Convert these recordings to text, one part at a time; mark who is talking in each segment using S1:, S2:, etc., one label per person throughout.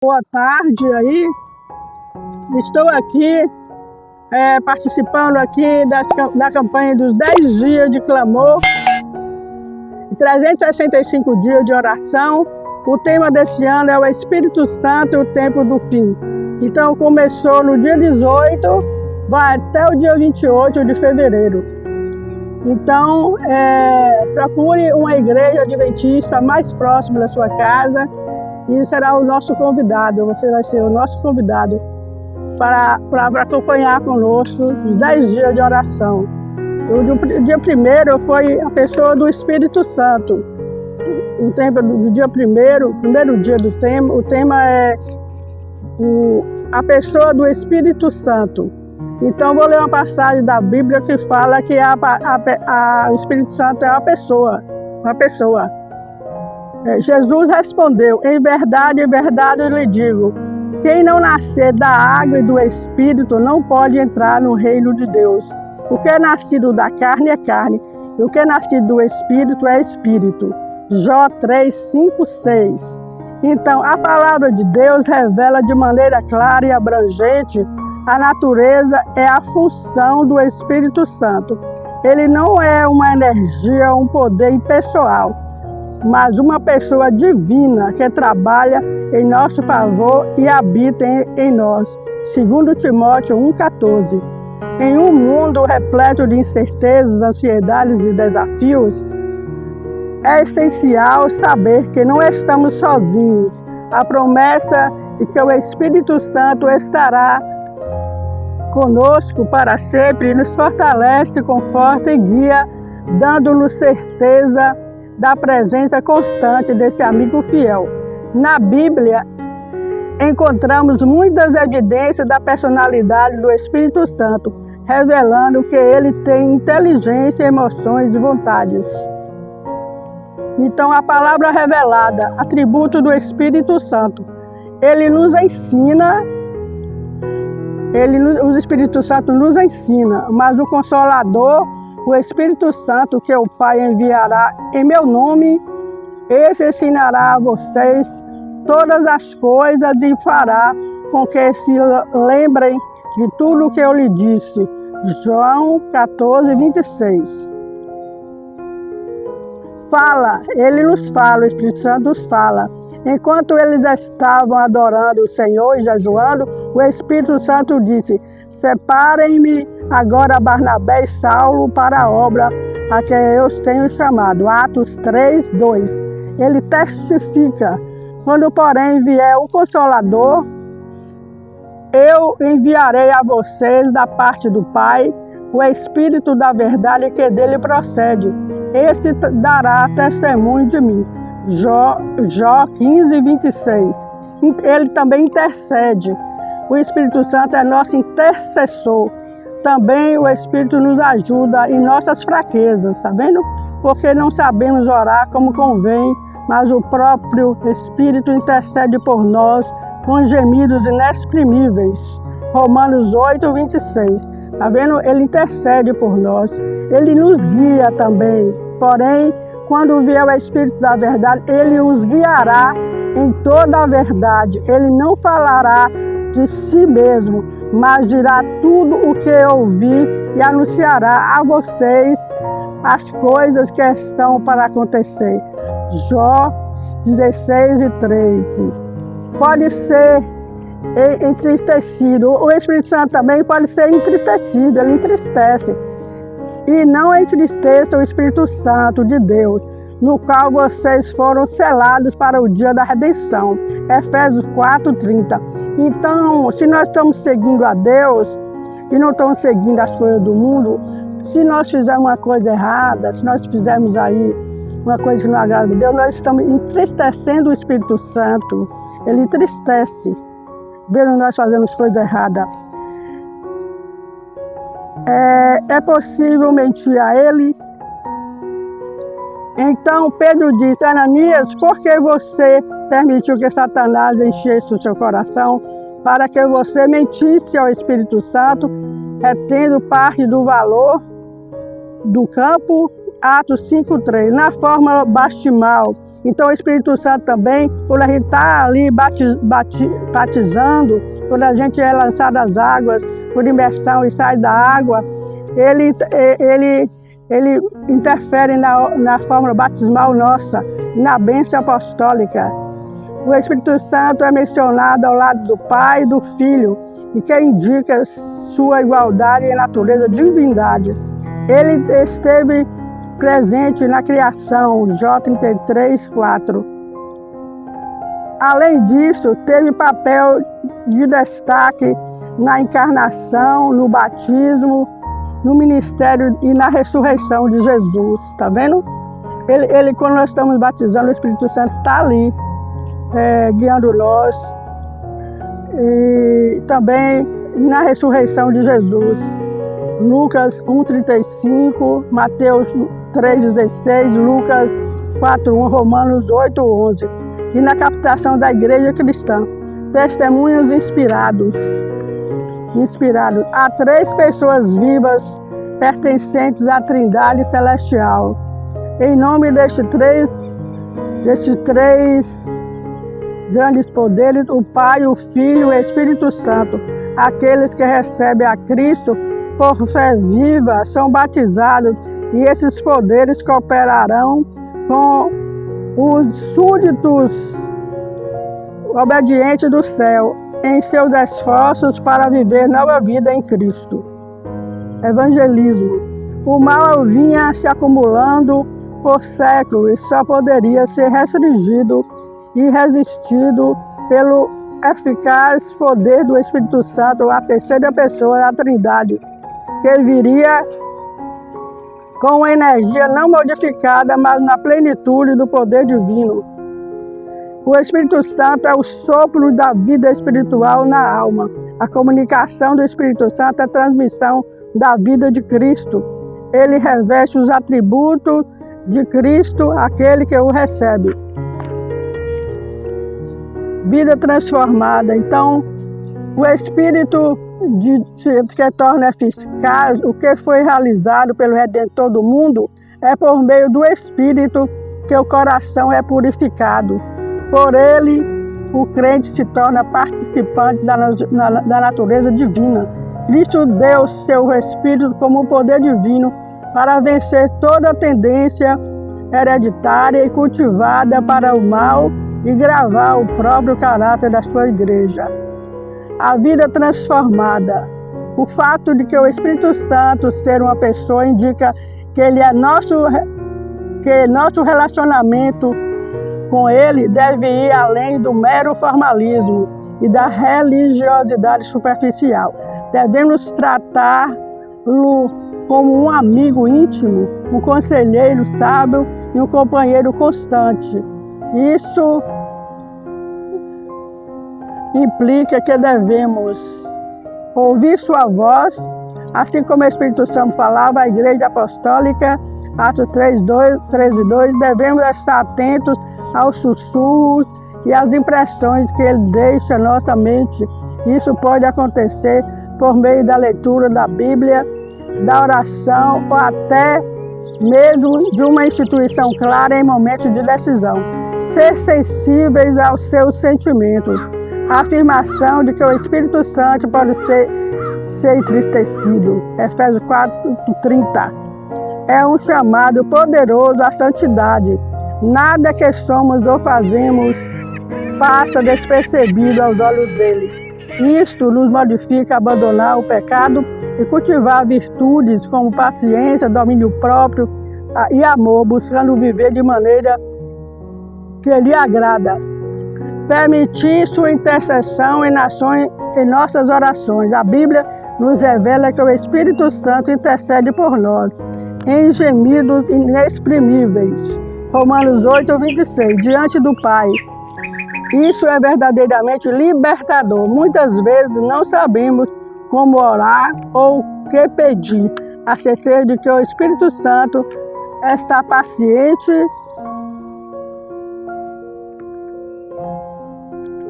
S1: Boa tarde aí. Estou aqui participando aqui da campanha dos 10 dias de clamor, 365 dias de oração. O tema desse ano é o Espírito Santo e o tempo do fim. Então começou no dia 18, vai até o dia 28 de fevereiro. Então procure uma igreja adventista mais próxima da sua casa e será o nosso convidado, você vai ser o nosso convidado para acompanhar conosco os 10 dias de oração. O dia primeiro foi a pessoa do Espírito Santo. O tempo do dia primeiro dia do tema, o tema é a pessoa do Espírito Santo. Então vou ler uma passagem da Bíblia que fala que o Espírito Santo é uma pessoa. Jesus respondeu: em verdade, eu lhe digo, quem não nascer da água e do Espírito não pode entrar no reino de Deus. O que é nascido da carne é carne, e o que é nascido do Espírito é Espírito. Jó 3, 5, 6. Então, a palavra de Deus revela de maneira clara e abrangente a natureza e a função do Espírito Santo. Ele não é uma energia, um poder impessoal, mas uma pessoa divina que trabalha em nosso favor e habita em nós. 2 Timóteo 1,14. Em um mundo repleto de incertezas, ansiedades e desafios, é essencial saber que não estamos sozinhos. A promessa de que o Espírito Santo estará conosco para sempre nos fortalece, conforta e guia, dando-nos certeza da presença constante desse amigo fiel. Na Bíblia, encontramos muitas evidências da personalidade do Espírito Santo, revelando que ele tem inteligência, emoções e vontades. Então, a palavra revelada, atributo do Espírito Santo, ele nos ensina, o Espírito Santo nos ensina, mas o Consolador, o Espírito Santo que o Pai enviará em meu nome, esse ensinará a vocês todas as coisas e fará com que se lembrem de tudo o que eu lhe disse. João 14, 26. Ele nos fala, o Espírito Santo nos fala. Enquanto eles estavam adorando o Senhor e jejuando, o Espírito Santo disse: separem-me agora Barnabé e Saulo para a obra a que eu os tenho chamado. Atos 3, 2. Ele testifica: quando, porém, vier o Consolador, eu enviarei a vocês da parte do Pai o Espírito da verdade que dele procede. Este dará testemunho de mim. Jó 15, 26. Ele também intercede. O Espírito Santo é nosso intercessor. Também o Espírito nos ajuda em nossas fraquezas, tá vendo? Porque não sabemos orar como convém, mas o próprio Espírito intercede por nós com gemidos inexprimíveis. Romanos 8, 26. Tá vendo? Ele intercede por nós. Ele nos guia também. Porém, quando vier o Espírito da verdade, ele os guiará em toda a verdade. Ele não falará de si mesmo, mas dirá tudo o que ouvir e anunciará a vocês as coisas que estão para acontecer. Jó 16 e 13. Pode ser entristecido. O Espírito Santo também pode ser entristecido, ele entristece. E não entristeça o Espírito Santo de Deus, no qual vocês foram selados para o dia da redenção. Efésios 4, 30. Então, se nós estamos seguindo a Deus e não estamos seguindo as coisas do mundo, se nós fizermos uma coisa errada, se nós fizermos aí uma coisa que não agrada a Deus, nós estamos entristecendo o Espírito Santo. Ele entristece, vendo nós fazemos coisa errada. É possível mentir a ele? Então Pedro disse: Ananias, por que você permitiu que Satanás enchesse o seu coração para que você mentisse ao Espírito Santo, retendo parte do valor do campo? Atos 5:3. Na fórmula bastimal, Então o Espírito Santo também, quando a gente está ali batizando, quando a gente é lançado às águas, por imersão e sai da água, ele interfere na fórmula batismal nossa, na bênção apostólica. O Espírito Santo é mencionado ao lado do Pai e do Filho, e que indica sua igualdade e natureza de divindade. Ele esteve presente na criação, Jó 33:4. Além disso, teve papel de destaque na encarnação, no batismo, no ministério e na ressurreição de Jesus. Está vendo? Ele, quando nós estamos batizando, o Espírito Santo está ali, guiando nós. E também na ressurreição de Jesus. Lucas 1:35, Mateus 3:16, Lucas 4:1, Romanos 8:11. E na captação da igreja cristã, testemunhos inspirados. Há 3 pessoas vivas pertencentes à Trindade Celestial. Em nome destes três grandes poderes, o Pai, o Filho e o Espírito Santo, aqueles que recebem a Cristo por fé viva, são batizados, e esses poderes cooperarão com os súditos obedientes do céu em seus esforços para viver nova vida em Cristo. Evangelismo. O mal vinha se acumulando por séculos e só poderia ser restringido e resistido pelo eficaz poder do Espírito Santo, a terceira pessoa da Trindade, que viria com uma energia não modificada, mas na plenitude do poder divino. O Espírito Santo é o sopro da vida espiritual na alma. A comunicação do Espírito Santo é a transmissão da vida de Cristo. Ele reveste os atributos de Cristo àquele que o recebe. Vida transformada. Então, o Espírito que torna eficaz o que foi realizado pelo Redentor do mundo é por meio do Espírito que o coração é purificado. Por ele, o crente se torna participante da natureza divina. Cristo deu seu Espírito como um poder divino para vencer toda tendência hereditária e cultivada para o mal e gravar o próprio caráter da sua igreja. A vida transformada. O fato de que o Espírito Santo ser uma pessoa indica que ele é nosso relacionamento com ele deve ir além do mero formalismo e da religiosidade superficial. Devemos tratá-lo como um amigo íntimo, um conselheiro sábio e um companheiro constante. Isso implica que devemos ouvir sua voz, assim como o Espírito Santo falava à Igreja Apostólica, Atos 13:2, devemos estar atentos aos sussurros e às impressões que ele deixa em nossa mente. Isso pode acontecer por meio da leitura da Bíblia, da oração ou até mesmo de uma instituição clara em momentos de decisão. Ser sensíveis aos seus sentimentos. A afirmação de que o Espírito Santo pode ser entristecido. Efésios 4:30. É um chamado poderoso à santidade. Nada que somos ou fazemos passa despercebido aos olhos dele. Isto nos modifica a abandonar o pecado e cultivar virtudes como paciência, domínio próprio e amor, buscando viver de maneira que lhe agrada. Permitir sua intercessão em nossas orações. A Bíblia nos revela que o Espírito Santo intercede por nós em gemidos inexprimíveis. Romanos 8:26, diante do Pai. Isso é verdadeiramente libertador. Muitas vezes não sabemos como orar ou o que pedir. A certeza de que o Espírito Santo está paciente,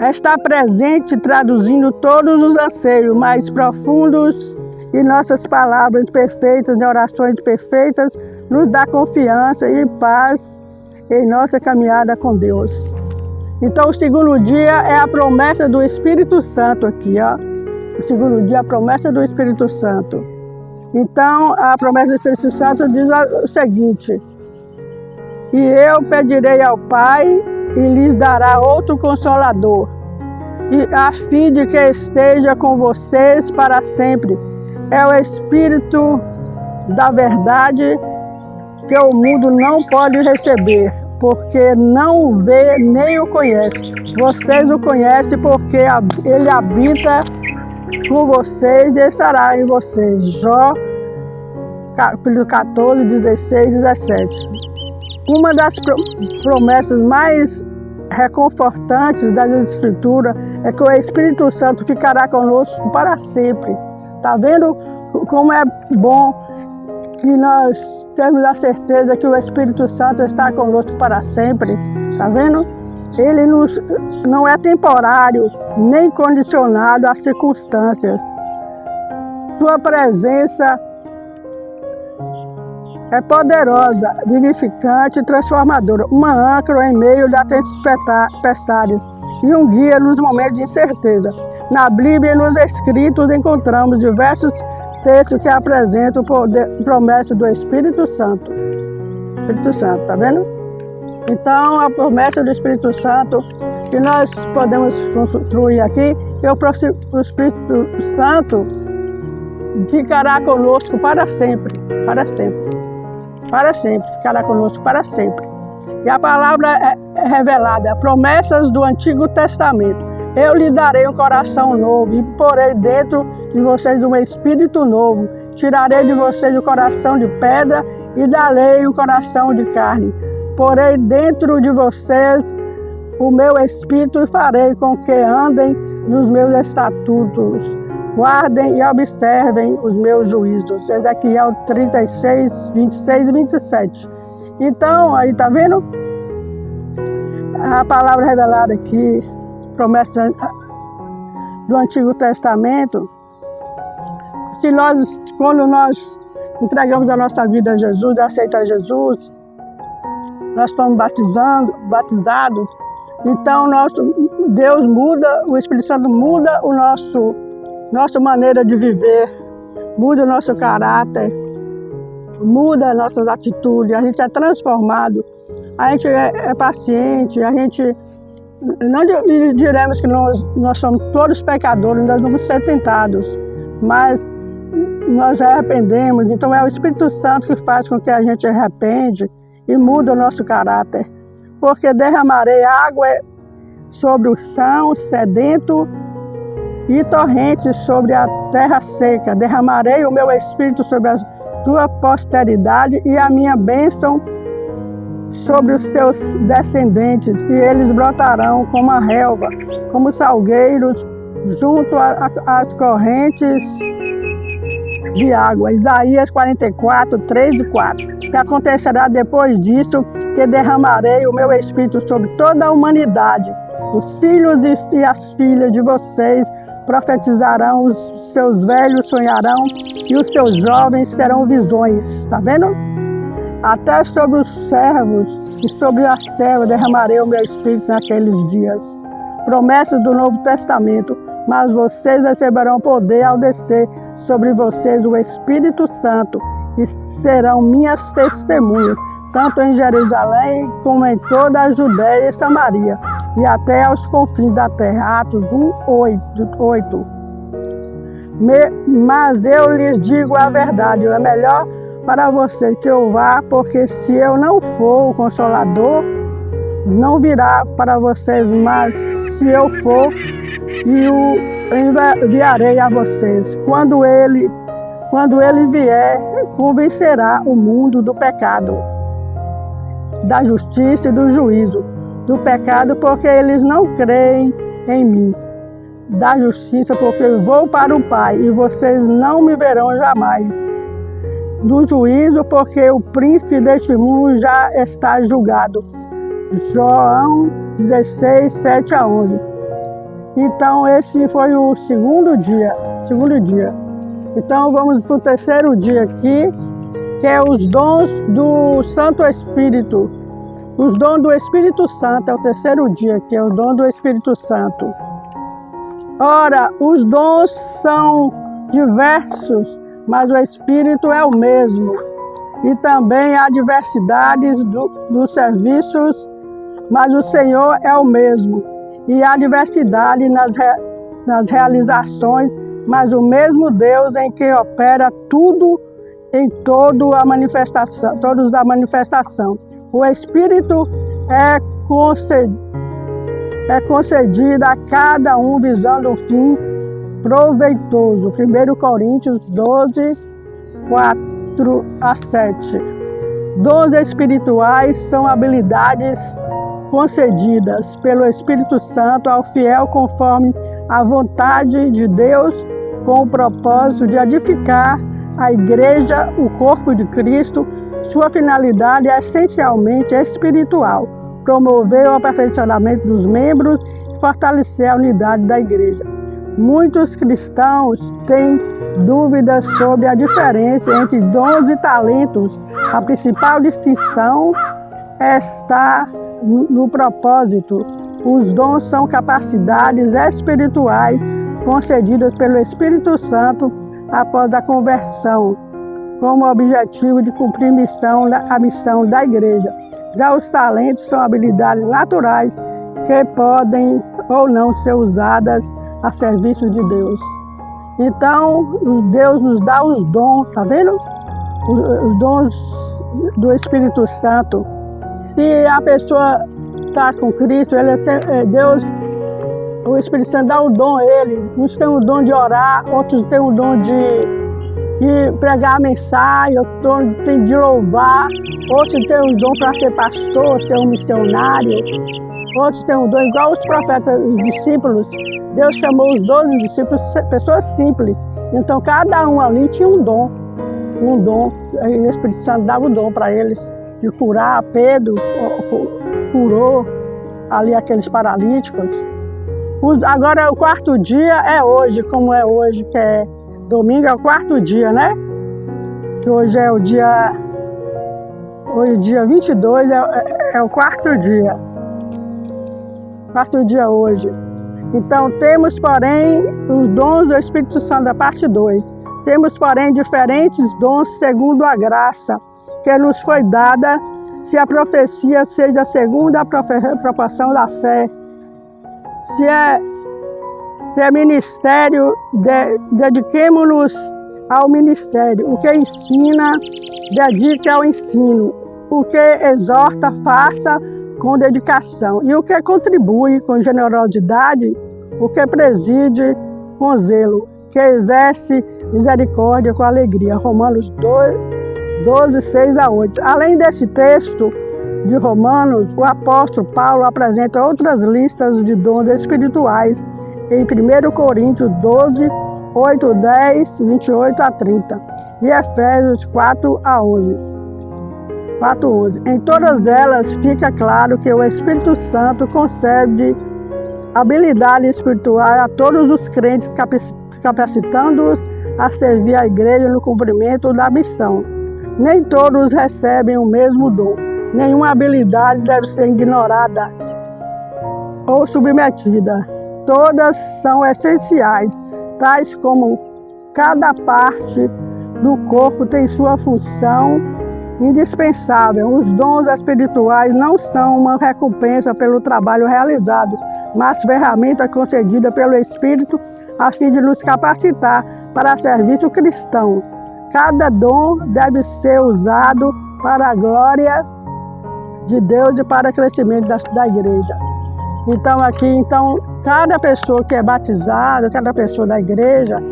S1: está presente, traduzindo todos os anseios mais profundos, e nossas palavras perfeitas, e orações perfeitas, nos dá confiança e paz em nossa caminhada com Deus. Então, o segundo dia é a promessa do Espírito Santo aqui, ó. O segundo dia é a promessa do Espírito Santo. Então, a promessa do Espírito Santo diz o seguinte: e eu pedirei ao Pai e lhes dará outro Consolador, a fim de que esteja com vocês para sempre. É o Espírito da verdade, que o mundo não pode receber, porque não o vê nem o conhece. Vocês o conhecem porque ele habita com vocês e estará em vocês. Jó, capítulo 14, 16, 17. Uma das promessas mais reconfortantes das Escrituras é que o Espírito Santo ficará conosco para sempre. Está vendo como é bom que nós temos a certeza que o Espírito Santo está conosco para sempre? Está vendo? Ele não é temporário, nem condicionado às circunstâncias. Sua presença é poderosa, vivificante e transformadora, uma âncora em meio das tempestades e um guia nos momentos de incerteza. Na Bíblia e nos Escritos encontramos diversos textos que apresentam a promessa do Espírito Santo. Espírito Santo, tá vendo? Então, a promessa do Espírito Santo que nós podemos construir aqui, é o Espírito Santo ficará conosco para sempre, para sempre. Para sempre, ficará conosco para sempre. E a palavra é revelada, promessas do Antigo Testamento. Eu lhe darei um coração novo e porei dentro de vocês um espírito novo. Tirarei de vocês o coração de pedra e darei um coração de carne. Porei dentro de vocês o meu espírito e farei com que andem nos meus estatutos. Guardem e observem os meus juízos. Ezequiel 36, 26 e 27. Então, aí tá vendo? A palavra revelada aqui, promessa do Antigo Testamento. Quando nós entregamos a nossa vida a Jesus, aceitamos a Jesus, nós fomos batizados, então Deus muda, o Espírito Santo muda nossa maneira de viver, muda o nosso caráter, muda nossas atitudes, a gente é transformado, a gente é paciente, a gente não diremos que nós somos todos pecadores, nós vamos ser tentados, mas nós arrependemos, então é o Espírito Santo que faz com que a gente arrepende e muda o nosso caráter, porque derramarei água sobre o chão sedento e torrentes sobre a terra seca. Derramarei o meu espírito sobre a tua posteridade e a minha bênção sobre os seus descendentes, e eles brotarão como a relva, como salgueiros junto às correntes de água. Isaías 44, 3 e 4. Que acontecerá depois disso, que derramarei o meu espírito sobre toda a humanidade. Os filhos e as filhas de vocês profetizarão, os seus velhos sonharão e os seus jovens terão visões. Está vendo? Até sobre os servos e sobre as servas derramarei o meu espírito naqueles dias. Promessas do Novo Testamento. Mas vocês receberão poder ao descer sobre vocês o Espírito Santo e serão minhas testemunhas, tanto em Jerusalém como em toda a Judéia e Samaria, e até aos confins da terra. Atos 1, 8. Mas eu lhes digo a verdade, é melhor para vocês que eu vá, porque se eu não for, o Consolador não virá para vocês, mas se eu for, e o enviarei a vocês. Quando ele vier, convencerá o mundo do pecado, da justiça e do juízo. Do pecado, porque eles não creem em mim. Da justiça, porque eu vou para o Pai e vocês não me verão jamais. Do juízo, porque o príncipe deste mundo já está julgado. João 16, 7 a 11. Então, esse foi o segundo dia. Então, vamos para o terceiro dia aqui, que é os dons do Santo Espírito. Os dons do Espírito Santo, é o terceiro dia, que é o dom do Espírito Santo. Ora, os dons são diversos, mas o Espírito é o mesmo. E também há diversidades dos serviços, mas o Senhor é o mesmo. E há diversidade nas realizações, mas o mesmo Deus em que opera tudo em todos da manifestação. O Espírito é concedido a cada um visando um fim proveitoso. 1 Coríntios 12, 4 a 7. Dons espirituais são habilidades concedidas pelo Espírito Santo ao fiel conforme a vontade de Deus, com o propósito de edificar a igreja, o corpo de Cristo. Sua finalidade é essencialmente espiritual, promover o aperfeiçoamento dos membros e fortalecer a unidade da igreja. Muitos cristãos têm dúvidas sobre a diferença entre dons e talentos. A principal distinção está no propósito. Os dons são capacidades espirituais concedidas pelo Espírito Santo após a conversão, como objetivo de cumprir a missão da igreja. Já os talentos são habilidades naturais que podem ou não ser usadas a serviço de Deus. Então, Deus nos dá os dons, tá vendo? Os dons do Espírito Santo. Se a pessoa está com Cristo, Deus, o Espírito Santo dá o dom a ele. Uns têm o dom de orar, outros têm o dom de pregar a mensagem, outros têm de louvar, outros têm o dom para ser pastor, ser um missionário, outros têm o dom igual os profetas, os discípulos. Deus chamou os 12 discípulos pessoas simples. Então cada um ali tinha um dom. E o Espírito Santo dava o dom para eles de curar. Pedro curou ali aqueles paralíticos. Agora o quarto dia é hoje, como é hoje, que é domingo, é o quarto dia, né? Que hoje é o dia 22, é o quarto dia. Quarto dia hoje. Então temos, porém, os dons do Espírito Santo, da parte 2. Temos, porém, diferentes dons segundo a graça que nos foi dada, se a profecia seja segundo a proporção da fé. Se é ministério, dediquemo-nos ao ministério. O que ensina, dedique ao ensino. O que exorta, faça com dedicação. E o que contribui com generosidade, o que preside com zelo, que exerce misericórdia com alegria. Romanos 12, 6 a 8. Além desse texto de Romanos, o apóstolo Paulo apresenta outras listas de dons espirituais em 1 Coríntios 12, 8, 10, 28 a 30 e Efésios 4 a 11. Em todas elas fica claro que o Espírito Santo concede habilidade espiritual a todos os crentes, capacitando-os a servir a igreja no cumprimento da missão. Nem todos recebem o mesmo dom. Nenhuma habilidade deve ser ignorada ou submetida. Todas são essenciais, tais como cada parte do corpo tem sua função indispensável. Os dons espirituais não são uma recompensa pelo trabalho realizado, mas ferramenta concedida pelo Espírito a fim de nos capacitar para serviço cristão. Cada dom deve ser usado para a glória de Deus e para o crescimento da igreja. Então, cada pessoa que é batizada, cada pessoa da igreja,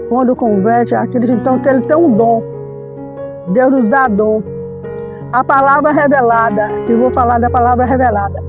S1: quando converte a Cristo, então ele tem um dom. Deus nos dá dom. A palavra revelada, que eu vou falar da palavra revelada.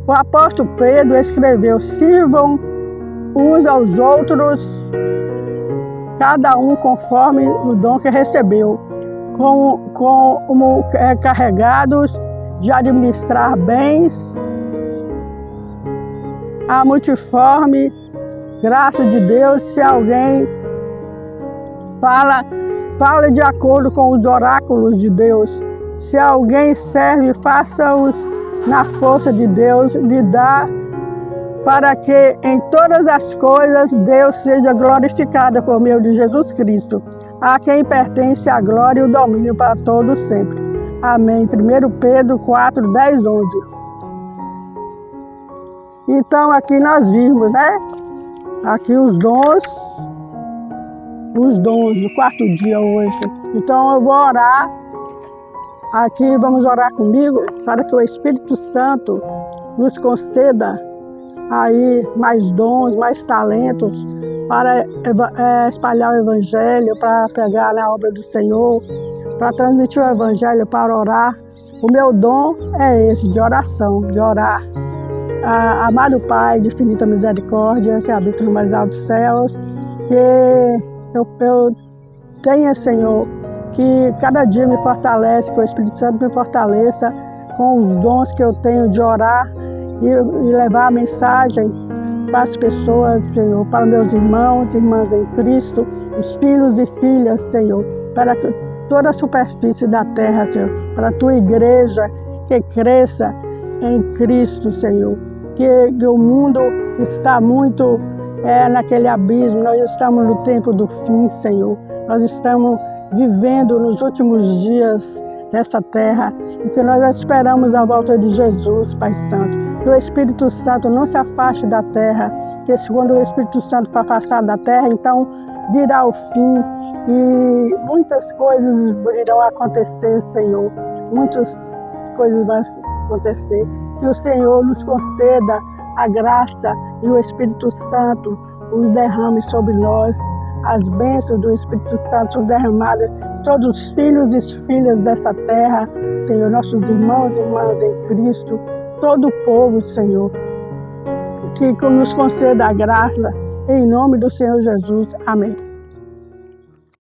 S1: O apóstolo Pedro escreveu: sirvam uns aos outros, cada um conforme o dom que recebeu, como carregados de administrar bens, a multiforme graça de Deus. Se alguém fala de acordo com os oráculos de Deus. Se alguém serve, faça-os na força de Deus, lhe dá para que em todas as coisas Deus seja glorificado por meio de Jesus Cristo, a quem pertence a glória e o domínio para todos sempre. Amém. 1 Pedro 4, 10, 11. Então aqui nós vimos, né? Aqui os dons do quarto dia hoje. Então eu vou orar. Aqui vamos orar comigo para que o Espírito Santo nos conceda aí mais dons, mais talentos para espalhar o Evangelho, para pregar na obra do Senhor, para transmitir o Evangelho, para orar. O meu dom é esse, de oração, de orar. Amado Pai de infinita misericórdia, que habita no mais altos céus, que eu tenha, Senhor, que cada dia me fortalece, que o Espírito Santo me fortaleça com os dons que eu tenho de orar e levar a mensagem para as pessoas, Senhor, para meus irmãos e irmãs em Cristo, os filhos e filhas, Senhor, para toda a superfície da terra, Senhor, para a Tua igreja que cresça em Cristo, Senhor, que o mundo está muito naquele abismo, nós estamos no tempo do fim, Senhor, nós estamos vivendo nos últimos dias dessa terra e que nós esperamos a volta de Jesus, Pai Santo. Que o Espírito Santo não se afaste da terra, que quando o Espírito Santo for afastado da terra, então virá o fim e muitas coisas irão acontecer, Senhor. Muitas coisas vão acontecer. Que o Senhor nos conceda a graça e o Espírito Santo os derrame sobre nós. As bênçãos do Espírito Santo são derramadas todos os filhos e filhas dessa terra, Senhor, nossos irmãos e irmãs em Cristo, todo o povo, Senhor, que nos conceda a graça, em nome do Senhor Jesus. Amém.